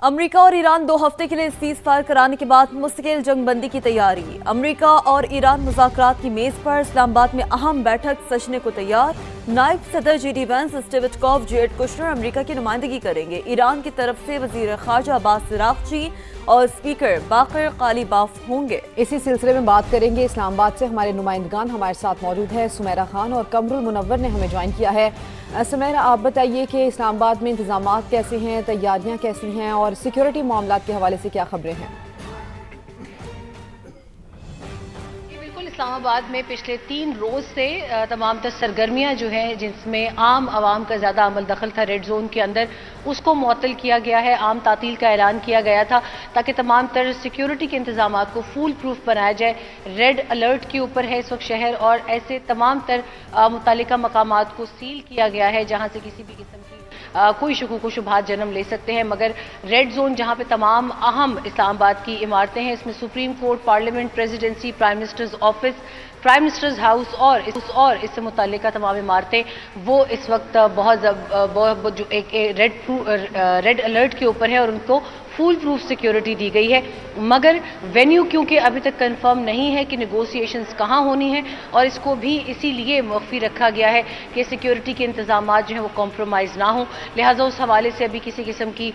America और Iran 2 हफ्ते के लिए सीज फायर कराने के बाद मुस्तकिल जंग बंदी की तैयारी। अमेरिका और ईरान मुज़ाकरात की मेज पर इस्लामाबाद में अहम बैठक सजने को तैयार। नायब सदर J D. Vance, Steve Witkoff, Jared Kushner America की नुमाइंदगी करेंगे। ईरान की तरफ से वज़ीर ख़ारजा अब्बास अराग़ची और स्पीकर बाक़र ग़ालिबाफ होंगे। इसी सिलसिले में बात करेंगे। इस्लामाबाद से हमारे नुमाइंदगान हमारे साथ मौजूद है। सुमेरा खान और कमरुल मुनव्वर ने हमें ज्वाइन किया है। सुमेरा, आप बताइए कि इस्लामाबाद में इंतजामात कैसे हैं, तैयारियां कैसी हैं और सिक्योरिटी मामलात के हवाले से क्या खबरें हैं? इस्लामाबाद में पिछले 3 रोज से तमाम तर सरगर्मियां जो हैं जिसमें आम आवाम का ज़्यादा अमल दखल था रेड जोन के अंदर, उसको मुअत्तल किया गया है। आम तातील का ऐलान किया गया था ताकि तमाम तर सिक्योरिटी के इंतजामात को फुल प्रूफ बनाया जाए। रेड अलर्ट के ऊपर है इस वक्त शहर और ऐसे तमाम तर मुतालिका मकामात को सील किया गया है जहाँ से किसी भी किस्म की कोई शकूक व शुबहात जन्म ले सकते हैं। मगर रेड जोन जहाँ पे तमाम अहम इस्लामाबाद की इमारतें हैं, इसमें supreme court, parliament, presidency, prime minister's office, prime ministers house और इससे मुताल्लिका तमाम इमारतें वो इस वक्त बहुत जो एक रेड अलर्ट के ऊपर है और उनको फुल प्रूफ सिक्योरिटी दी गई है। मगर वेन्यू क्योंकि अभी तक कंफर्म नहीं है कि नेगोशिएशंस कहाँ होनी है और इसको भी इसीलिए मख्फी रखा गया है कि सिक्योरिटी के इंतजामात जो हैं वो कॉम्प्रोमाइज़ ना हो। लिहाजा उस हवाले से अभी किसी किस्म की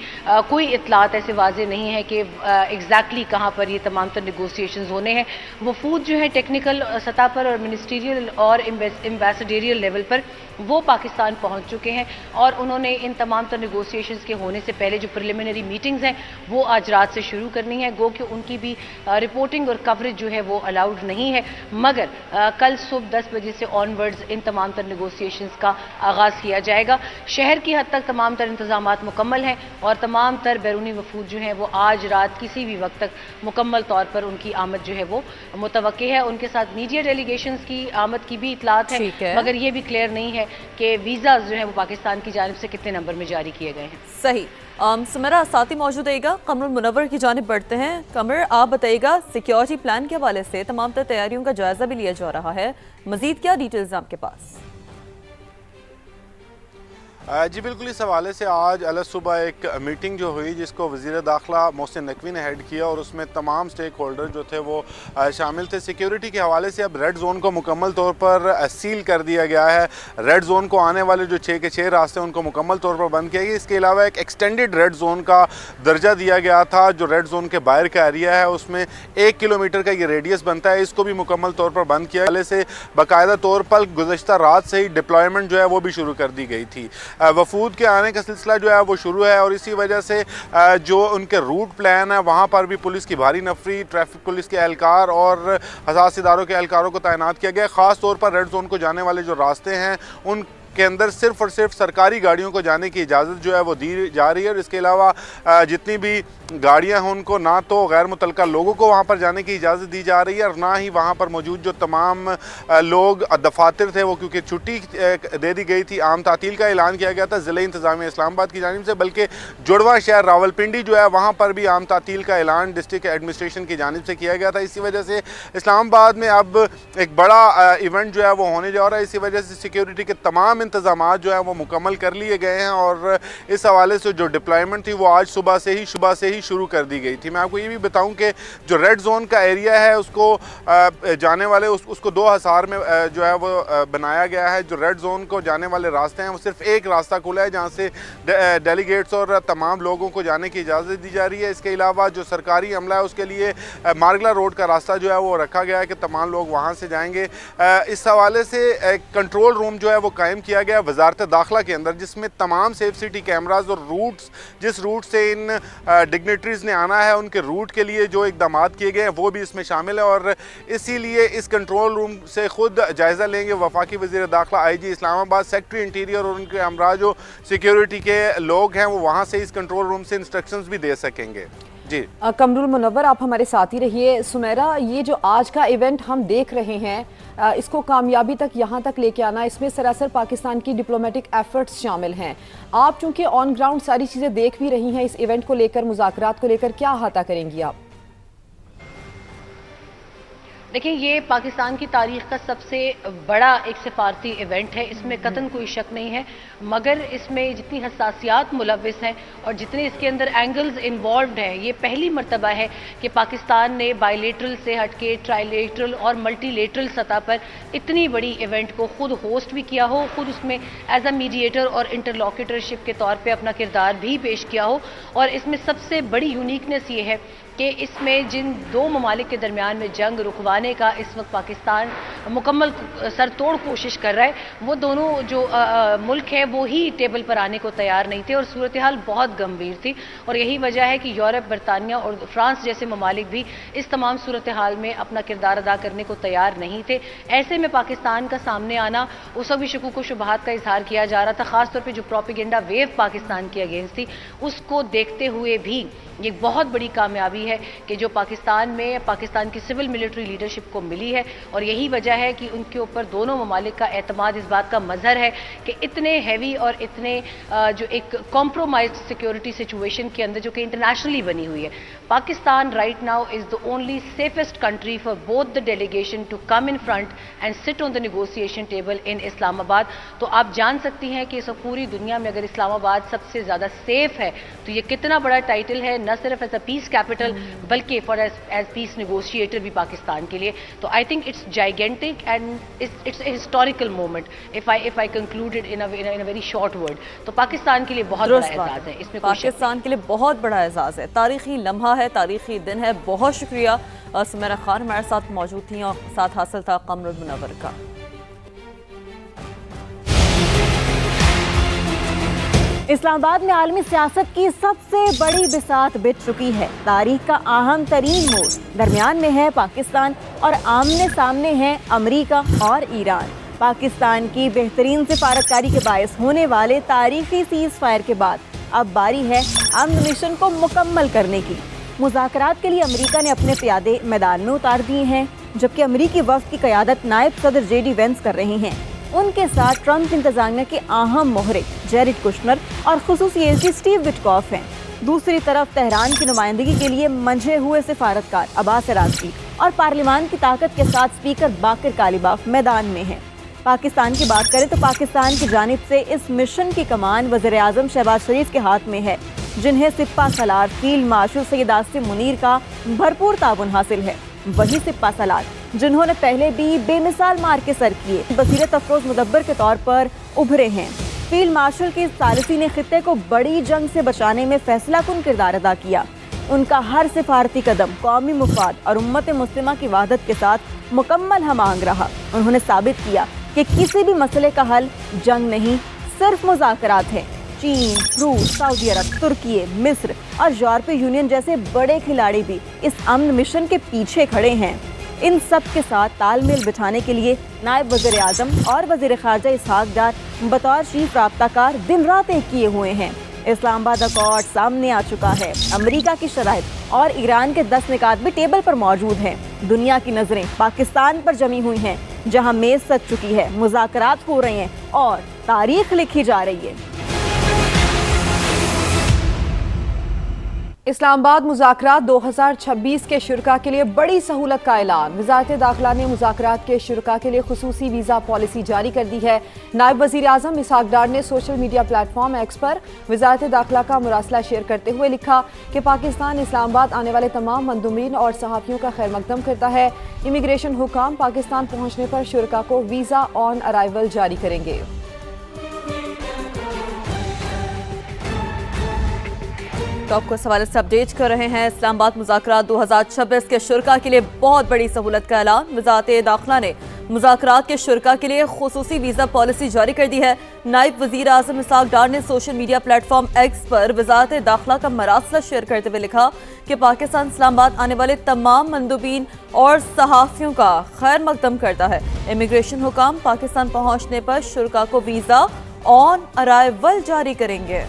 कोई इतलात ऐसे वाजे नहीं है कि एग्जैक्टली कहाँ पर ये तमाम तर नेगोशिएशंस होने हैं। वफूद जो है टेक्निकल सतह पर और मिनिस्ट्रियल और एम्बेसडरियल लेवल पर वो पाकिस्तान पहुंच चुके हैं और उन्होंने इन तमाम तर नेगोशिएशंस के होने से पहले जो प्रिलिमिनरी मीटिंग्स हैं वो आज रात से शुरू करनी है। गो कि उनकी भी रिपोर्टिंग और कवरेज जो है वो अलाउड नहीं है। मगर कल सुबह 10 बजे से ऑनवर्ड्स इन तमाम तर नेगोशिएशंस का आगाज़ किया जाएगा। शहर की हद तक तमाम तर इंतजामात मुकम्मल हैं और तमाम तर बैरूनी वफूद जो हैं वो आज रात किसी भी वक्त तक मुकम्मल तौर पर उनकी आमद जो है वो मुतवक्की है। उनके साथ मीडिया डेलीगेशंस की आमद की भी इतलात है, मगर ये भी क्लियर नहीं है कि वीज़ा जो है वो पाकिस्तान की जानिब से कितने नंबर में जारी किए गए हैं। सही। सुमेरा साथ ही मौजूद रहेगा। कमरुल मुनव्वर की जानिब बढ़ते हैं। कमर, आप बताइएगा, सिक्योरिटी प्लान के हवाले से तमाम तर तैयारियों का जायजा भी लिया जा रहा है, मजीद क्या डिटेल्स आपके पास? जी बिल्कुल, इस हवाले से आज अलग सुबह एक मीटिंग जो हुई जिसको वज़ीर दाखिला मोहसिन नकवी ने हेड किया और उसमें तमाम स्टेक होल्डर जो थे वो शामिल थे। सिक्योरिटी के हवाले से अब रेड जोन को मुकम्मल तौर पर सील कर दिया गया है। रेड जोन को आने वाले जो 6 के 6 रास्ते उनको मुकम्मल तौर पर बंद किया गया। इसके अलावा एक एक्सटेंडेड रेड जोन का दर्जा दिया गया था। जो रेड जोन के बाहर का एरिया है उसमें 1 किलोमीटर का ये रेडियस बनता है, इसको भी मुकम्मल तौर पर बंद किया। पहले से बाकायदा तौर पर गुज़श्ता रात से ही डिप्लॉयमेंट जो है वो भी शुरू कर दी गई थी। वफूद के आने का सिलसिला जो है वो शुरू है और इसी वजह से जो उनके रूट प्लान है वहाँ पर भी पुलिस की भारी नफरी, ट्रैफिक पुलिस के एहलकार और हसास इदारों के एहलकारों को तैनात किया गया। ख़ास तौर पर रेड जोन को जाने वाले जो रास्ते हैं उन के अंदर सिर्फ और सिर्फ सरकारी गाड़ियों को जाने की इजाज़त जो है वो दी जा रही है और इसके अलावा जितनी भी गाड़ियां हैं उनको ना तो गैर मुतल्लिका लोगों को वहां पर जाने की इजाज़त दी जा रही है और ना ही वहां पर मौजूद जो तमाम लोग दफातर थे वो क्योंकि छुट्टी दे दी गई थी, आम तातील का ऐलान किया गया था ज़िले इंतज़ामिया इस्लामाबाद की जानिब से, बल्कि जुड़वा शहर रावलपिंडी जो है वहाँ पर भी आम तातील का ऐलान डिस्ट्रिक्ट एडमिनिस्ट्रेशन की जानिब से किया गया था। इसी वजह से इस्लामाबाद में अब एक बड़ा इवेंट जो है वो होने जा रहा है। इसी वजह से सिक्योरिटी के तमाम इंतजामात जो है वो मुकम्मल कर लिए गए हैं और इस हवाले से जो डिप्लॉयमेंट थी वो आज सुबह से ही शुरू कर दी गई थी। मैं आपको ये भी बताऊं कि जो रेड जोन का एरिया है उसको जाने वाले उसको 2 हसार में जो है वो बनाया गया है। जो रेड जोन को जाने वाले रास्ते हैं वो सिर्फ एक रास्ता खुला है जहाँ से डेलीगेट्स और तमाम लोगों को जाने की इजाज़त दी जा रही है। इसके अलावा जो सरकारी अमला है उसके लिए मार्गला रोड का रास्ता जो है वो रखा गया है कि तमाम लोग वहाँ से जाएंगे। इस हवाले से एक कंट्रोल रूम जो है वो कायम किया गया वजारत दाखिला के अंदर, जिसमें तमाम सेफ सिटी कैमराज और रूट्स जिस रूट से इन डिग्नेटरीज ने आना है उनके रूट के लिए जो इकदाम किए गए हैं वो भी इसमें शामिल है और इसीलिए इस कंट्रोल रूम से खुद जायज़ा लेंगे वफाकी वज़ीर दाखिला IG इस्लामाबाद, सेक्रेटरी इंटीरियर और उनके हमरा जो सिक्योरिटी के लोग हैं वो वहाँ से इस कंट्रोल रूम से इंस्ट्रक्शंस भी दे सकेंगे। जी कमरुल मुनव्वर, आप हमारे साथ ही रहिए। सुमेरा, ये जो आज का इवेंट हम देख रहे हैं इसको कामयाबी तक यहाँ तक लेके आना, इसमें सरासर पाकिस्तान की डिप्लोमेटिक एफर्ट्स शामिल हैं। आप चूंकि ऑन ग्राउंड सारी चीज़ें देख भी रही हैं, इस इवेंट को लेकर, मुज़ाकरात को लेकर क्या अहाता करेंगी आप? دیکھیں یہ پاکستان کی تاریخ کا سب سے بڑا ایک سفارتی ایونٹ ہے، اس میں قطعاً کوئی شک نہیں ہے، مگر اس میں جتنی حساسیات ملوث ہیں اور جتنے اس کے اندر اینگلز انوالوڈ ہیں، یہ پہلی مرتبہ ہے کہ پاکستان نے بائی لیٹرل سے ہٹ کے ٹرائی لیٹرل اور ملٹی لیٹرل سطح پر اتنی بڑی ایونٹ کو خود ہوسٹ بھی کیا ہو، خود اس میں ایز اے میڈیٹر اور انٹرلوکیٹرشپ کے طور پہ اپنا کردار بھی پیش کیا ہو، اور اس میں سب سے بڑی یونیکنیس یہ ہے کہ اس میں جن دو ممالک کے درمیان میں جنگ رکوانے کا اس وقت پاکستان مکمل سر توڑ کوشش کر رہا ہے، وہ دونوں جو ملک ہیں وہ ہی ٹیبل پر آنے کو تیار نہیں تھے، اور صورتحال بہت گمبھیر تھی، اور یہی وجہ ہے کہ یورپ، برطانیہ اور فرانس جیسے ممالک بھی اس تمام صورتحال میں اپنا کردار ادا کرنے کو تیار نہیں تھے۔ ایسے میں پاکستان کا سامنے آنا، اس وقت بھی شکوک و شبہات کا اظہار کیا جا رہا تھا، خاص طور پہ جو پروپیگنڈا ویو پاکستان کی اگینسٹ تھی، اس کو دیکھتے ہوئے بھی یہ بہت بڑی کامیابی ہے کہ جو پاکستان میں پاکستان کی سول ملٹری لیڈرشپ کو ملی ہے، اور یہی وجہ ہے کہ ان کے اوپر دونوں ممالک کا اعتماد اس بات کا مظہر ہے کہ اتنے ہیوی اور اتنے جو ایک کمپرومائزڈ سیکیورٹی سچویشن کے اندر جو کہ انٹرنیشنلی بنی ہوئی ہے، Pakistan right now is the only safest country for both the delegation to come in front and sit on the negotiation table in اسلام آباد۔ تو آپ جان سکتی ہیں کہ اس پوری دنیا میں اگر اسلام آباد سب سے زیادہ سیف ہے تو یہ کتنا بڑا ٹائٹل ہے، نہ صرف ایز اے پیس کیپٹل بلکہ فار ایز پیس نیگوشیٹر بھی پاکستان کے لیے۔ تو I think it's gigantic and it's a historical moment if I conclude it in a very short word۔ تو پاکستان کے لیے بہت بڑا اعزاز ہے، اس میں کوئی شک نہیں۔ پاکستان کے لیے بہت بڑا اعزاز ہے، تاریخی لمحہ ہے، تاریخی دن ہے۔ بہت شکریہ سمیرہ خان ہمارے ساتھ موجود تھیں اور ساتھ حاصل تھا قمر المنور کا۔ اسلام آباد میں عالمی سیاست کی سب سے بڑی بساط بچ چکی ہے۔ تاریخ کا اہم ترین موڑ، درمیان میں ہے پاکستان اور آمنے سامنے ہے امریکہ اور ایران۔ پاکستان کی بہترین سفارتکاری کے باعث ہونے والے تاریخی سیز فائر کے بعد اب باری ہے امن مشن کو مکمل کرنے کی۔ مذاکرات کے لیے امریکہ نے اپنے پیادے میدان میں اتار دیے ہیں، جبکہ امریکی وفد کی قیادت نائب صدر جے ڈی وینس کر رہے ہیں۔ ان کے ساتھ ٹرمپ انتظامیہ کے اہم محرک جیریڈ کشنر اور خصوصی ایجنسی اسٹیو وٹکوف ہیں۔ دوسری طرف تہران کی نمائندگی کے لیے منجھے ہوئے سفارتکار عباس عراقچی اور پارلیمان کی طاقت کے ساتھ اسپیکر باقر کالیباف میدان میں ہیں۔ پاکستان کی بات کریں تو پاکستان کی جانب سے اس مشن کی کمان وزیر اعظم شہباز شریف کے ہاتھ میں ہے، جنہیں سپہ سالار فیلڈ مارشل سید آصف منیر کا بھرپور تعاون حاصل ہے۔ وہی سپہ سالار جنہوں نے پہلے بھی بے مثال مار کے سر کیے، بصیرت افروز مدبر کے طور پر ابھرے ہیں۔ فیلڈ مارشل کے ثالثی نے خطے کو بڑی جنگ سے بچانے میں فیصلہ کن کردار ادا کیا۔ ان کا ہر سفارتی قدم قومی مفاد اور امت مسلمہ کی وحدت کے ساتھ مکمل ہم آہنگ رہا۔ انہوں نے ثابت کیا کہ کسی بھی مسئلے کا حل جنگ نہیں، صرف مذاکرات ہے۔ چین، روس، سعودی عرب، ترکی، مصر اور یورپی یونین جیسے بڑے کھلاڑی بھی اس امن مشن کے پیچھے کھڑے ہیں۔ ان سب کے ساتھ تال میل بٹھانے کے لیے نائب وزیر اعظم اور وزیر خارجہ اسحاق ڈار بطور چیف رابطہ کار دن رات ایک کیے ہوئے ہیں۔ اسلام آباد اکارڈ سامنے آ چکا ہے، امریکہ کی شرائط اور ایران کے 10 نکات بھی ٹیبل پر موجود ہیں۔ دنیا کی نظریں پاکستان پر جمی ہوئی ہیں، جہاں میز سج چکی ہے، مذاکرات ہو رہے ہیں اور تاریخ لکھی جا رہی ہے۔ اسلام آباد مذاکرات 2026 کے شرکاء کے لیے بڑی سہولت کا اعلان۔ وزارت داخلہ نے مذاکرات کے شرکاء کے لیے خصوصی ویزا پالیسی جاری کر دی ہے۔ نائب وزیر اعظم اسحاق ڈار نے social media platform X پر وزارت داخلہ کا مراسلہ شیئر کرتے ہوئے لکھا کہ پاکستان اسلام آباد آنے والے تمام مندوبین اور صحافیوں کا خیر مقدم کرتا ہے۔ امیگریشن حکام پاکستان پہنچنے پر شرکاء کو ویزا آن ارائیول جاری کریں گے۔ تو آپ کو اس حوالے سے اپڈیٹ کر رہے ہیں۔ اسلام آباد مذاکرات 2026 کے شرکاء کے لیے بہت بڑی سہولت کا اعلان۔ وزارت داخلہ نے مذاکرات کے شرکاء کے لیے خصوصی ویزا پالیسی جاری کر دی ہے۔ نائب وزیر اعظم اسحاق ڈار نے social media platform X پر وزارت داخلہ کا مراسلہ شیئر کرتے ہوئے لکھا کہ پاکستان اسلام آباد آنے والے تمام مندوبین اور صحافیوں کا خیر مقدم کرتا ہے۔ امیگریشن حکام پاکستان پہنچنے پر شرکاء کو ویزا آن ارائیول جاری کریں گے۔